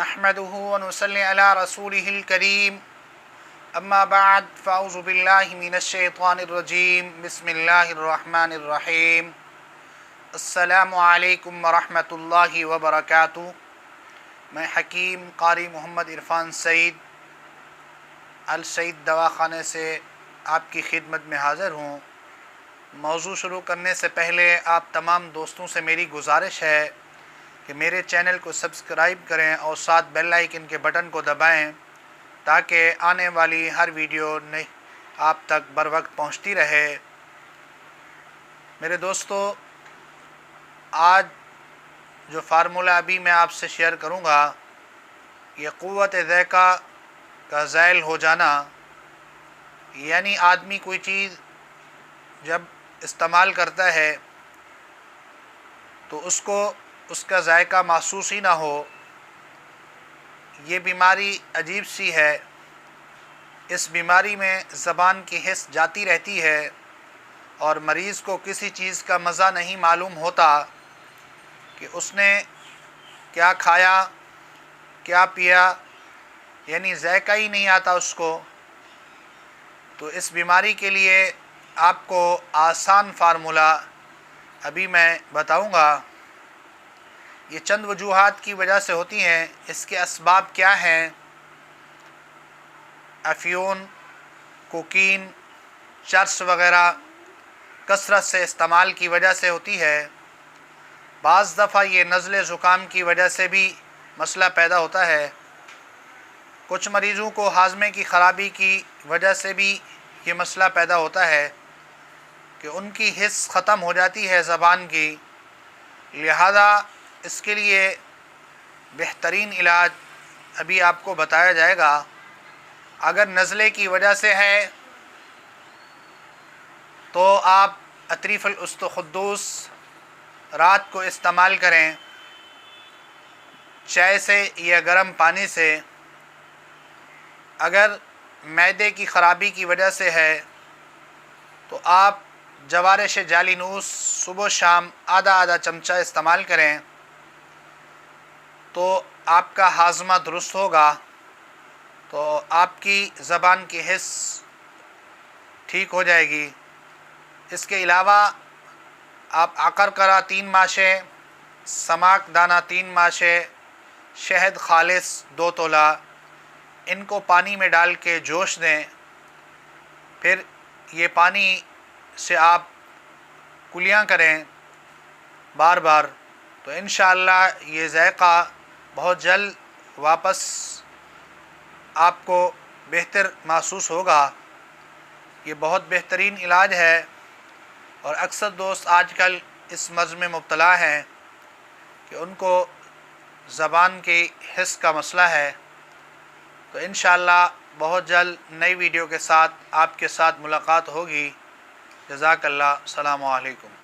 نحمدہ ونصلی علی رسولہ الکریم اما بعد فاعوذ باللہ من الشیطان الرجیم بسم اللہ الرحمن الرحیم السلام علیکم ورحمۃ اللہ وبرکاتہ۔ میں حکیم قاری محمد عرفان سعید السعید دواخانے سے آپ کی خدمت میں حاضر ہوں۔ موضوع شروع کرنے سے پہلے آپ تمام دوستوں سے میری گزارش ہے کہ میرے چینل کو سبسکرائب کریں اور ساتھ بیل آئیکن کے بٹن کو دبائیں تاکہ آنے والی ہر ویڈیو آپ تک بر وقت پہنچتی رہے۔ میرے دوستو، آج جو فارمولہ ابھی میں آپ سے شیئر کروں گا، یہ قوت ذائقہ کا زائل ہو جانا، یعنی آدمی کوئی چیز جب استعمال کرتا ہے تو اس کو اس کا ذائقہ محسوس ہی نہ ہو، یہ بیماری عجیب سی ہے۔ اس بیماری میں زبان کی حس جاتی رہتی ہے اور مریض کو کسی چیز کا مزہ نہیں معلوم ہوتا کہ اس نے کیا کھایا کیا پیا، یعنی ذائقہ ہی نہیں آتا اس کو۔ تو اس بیماری کے لیے آپ کو آسان فارمولہ ابھی میں بتاؤں گا۔ یہ چند وجوہات کی وجہ سے ہوتی ہیں۔ اس کے اسباب کیا ہیں؟ افیون، کوکین، چرس وغیرہ کثرت سے استعمال کی وجہ سے ہوتی ہے۔ بعض دفعہ یہ نزلے زکام کی وجہ سے بھی مسئلہ پیدا ہوتا ہے۔ کچھ مریضوں کو ہاضمے کی خرابی کی وجہ سے بھی یہ مسئلہ پیدا ہوتا ہے کہ ان کی حس ختم ہو جاتی ہے زبان کی، لہذا اس کے لیے بہترین علاج ابھی آپ کو بتایا جائے گا۔ اگر نزلے کی وجہ سے ہے تو آپ عطریف الاستخدوس رات کو استعمال کریں، چائے سے یا گرم پانی سے۔ اگر معدے کی خرابی کی وجہ سے ہے تو آپ جوارش جالینوس صبح و شام آدھا چمچہ استعمال کریں تو آپ کا ہاضمہ درست ہوگا، تو آپ کی زبان کی حس ٹھیک ہو جائے گی۔ اس کے علاوہ آپ عقرقرہ 3 ماشے، سماک دانہ 3 ماشے، شہد خالص 2 تولہ، ان کو پانی میں ڈال کے جوش دیں، پھر یہ پانی سے آپ کلیاں کریں بار بار، تو انشاءاللہ یہ ذائقہ بہت جلد واپس آپ کو بہتر محسوس ہوگا۔ یہ بہت بہترین علاج ہے اور اکثر دوست آج کل اس مرض میں مبتلا ہیں کہ ان کو زبان کی حس کا مسئلہ ہے۔ تو انشاءاللہ بہت جلد نئی ویڈیو کے ساتھ آپ کے ساتھ ملاقات ہوگی۔ جزاک اللہ، السلام علیکم۔